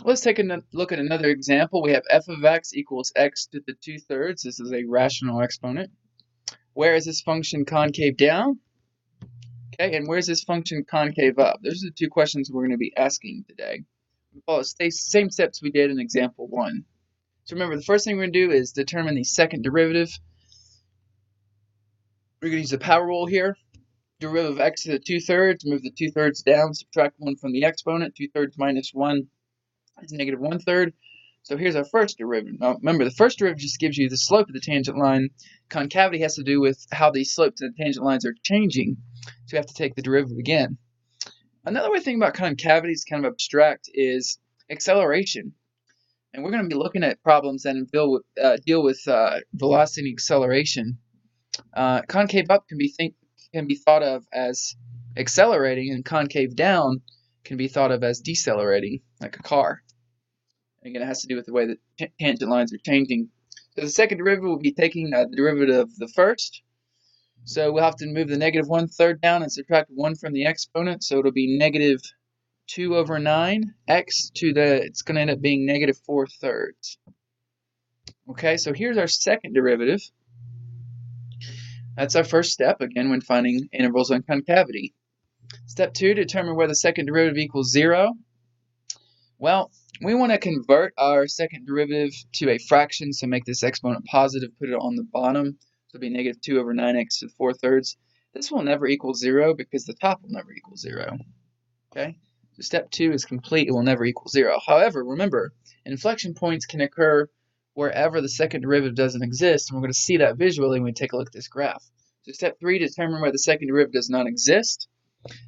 Let's take a look at another example. We have f of x equals x to the 2/3. This is a rational exponent. Where is this function concave down? Okay, and where's this function concave up? Those are the two questions we're going to be asking today. Follow the same steps we did in example 1. So remember, the first thing we're going to do is determine the second derivative. We're going to use the power rule here. Derivative of x to the 2/3, move the 2/3 down, subtract 1 from the exponent. 2/3 minus 1 is negative 1/3. So here's our first derivative. Now remember, the first derivative just gives you the slope of the tangent line. Concavity has to do with how these slopes of the tangent lines are changing. So we have to take the derivative again. Another way to think about concavity is kind of abstract is acceleration. And we're going to be looking at problems that deal with velocity and acceleration. Concave up can be thought of as accelerating, and concave down can be thought of as decelerating, like a car. Again, it has to do with the way that tangent lines are changing. So the second derivative will be taking the derivative of the first. So we'll have to move the negative 1/3 down and subtract 1 from the exponent. So it'll be negative 2/9 x to the, it's going to end up being negative 4/3. Okay, so here's our second derivative. That's our first step, again, when finding intervals on concavity. Step 2, determine where the second derivative equals 0. Well, we want to convert our second derivative to a fraction, so make this exponent positive, put it on the bottom. So it'll be negative 2/9x to the 4/3. This will never equal 0 because the top will never equal 0. Okay, so step 2 is complete. It will never equal 0. However, remember, inflection points can occur wherever the second derivative doesn't exist, and we're going to see that visually when we take a look at this graph. So step 3, determine where the second derivative does not exist.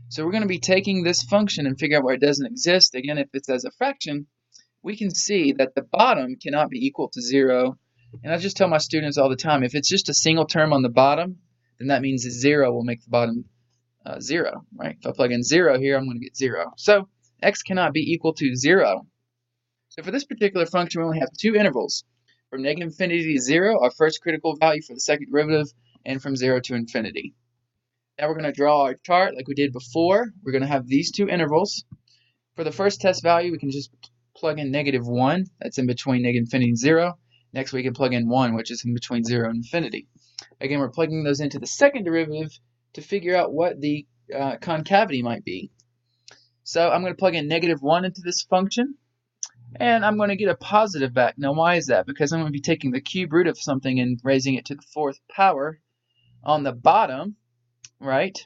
So we're going to be taking this function and figure out where it doesn't exist. Again, if it's as a fraction, we can see that the bottom cannot be equal to 0. And I just tell my students all the time, if it's just a single term on the bottom, then that means that 0 will make the bottom 0, right? If I plug in 0 here, I'm going to get 0. So x cannot be equal to 0. So for this particular function, we only have two intervals. From negative infinity to 0, our first critical value for the second derivative, and from 0 to infinity. Now we're going to draw our chart like we did before. We're going to have these two intervals. For the first test value, we can just plug in negative 1. That's in between negative infinity and 0. Next, we can plug in 1, which is in between 0 and infinity. Again, we're plugging those into the second derivative to figure out what the concavity might be. So I'm going to plug in negative 1 into this function, and I'm going to get a positive back. Now, why is that? Because I'm going to be taking the cube root of something and raising it to the 4th power on the bottom, right?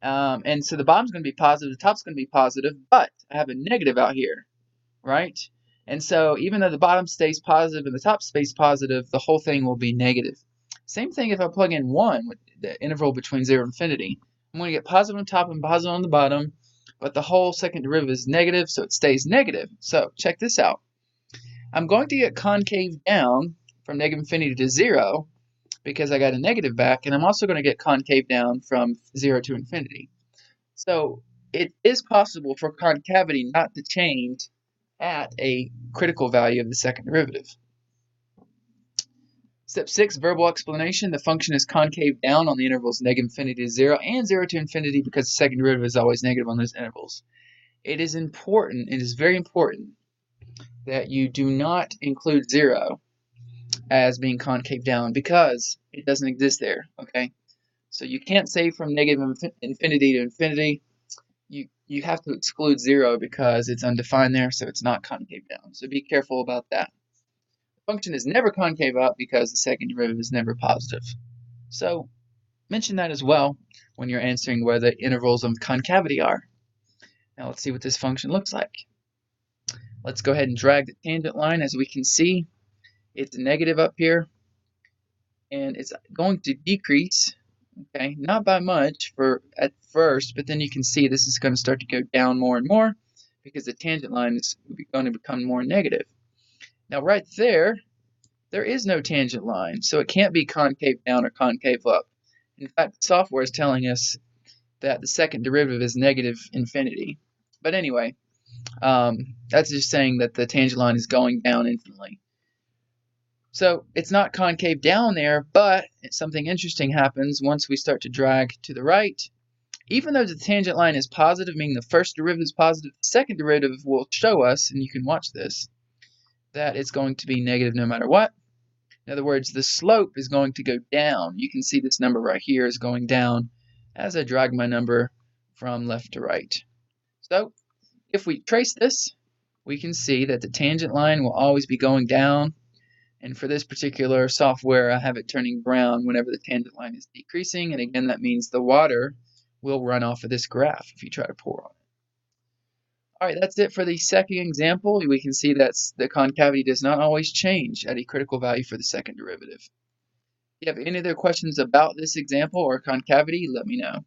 And so the bottom's going to be positive, the top's going to be positive, but I have a negative out here, right? And so even though the bottom stays positive and the top stays positive, the whole thing will be negative. Same thing if I plug in 1 with the interval between 0 and infinity. I'm going to get positive on top and positive on the bottom, but the whole second derivative is negative, so it stays negative. So check this out. I'm going to get concave down from negative infinity to 0 because I got a negative back, and I'm also going to get concave down from 0 to infinity. So it is possible for concavity not to change at a critical value of the second derivative. Step 6, verbal explanation. The function is concave down on the intervals negative infinity to 0 and 0 to infinity because the second derivative is always negative on those intervals. It is important, it is very important, that you do not include 0 as being concave down because it doesn't exist there, okay? So you can't say from negative infinity to infinity. You have to exclude 0 because it's undefined there, so it's not concave down. So be careful about that. The function is never concave up because the second derivative is never positive. So mention that as well when you're answering where the intervals of concavity are. Now let's see what this function looks like. Let's go ahead and drag the tangent line. As we can see, it's negative up here, and it's going to decrease, okay, not by much at first, but then you can see this is going to start to go down more and more because the tangent line is going to become more negative. Now right there is no tangent line, so it can't be concave down or concave up. In fact, the software is telling us that the second derivative is negative infinity. But anyway, that's just saying that the tangent line is going down infinitely. So it's not concave down there, but something interesting happens once we start to drag to the right. Even though the tangent line is positive, meaning the first derivative is positive, the second derivative will show us, and you can watch this, that it's going to be negative no matter what. In other words, the slope is going to go down. You can see this number right here is going down as I drag my number from left to right. So if we trace this, we can see that the tangent line will always be going down. And for this particular software, I have it turning brown whenever the tangent line is decreasing. And again, that means the water will run off of this graph if you try to pour on it. All right, that's it for the second example. We can see that the concavity does not always change at a critical value for the second derivative. If you have any other questions about this example or concavity, let me know.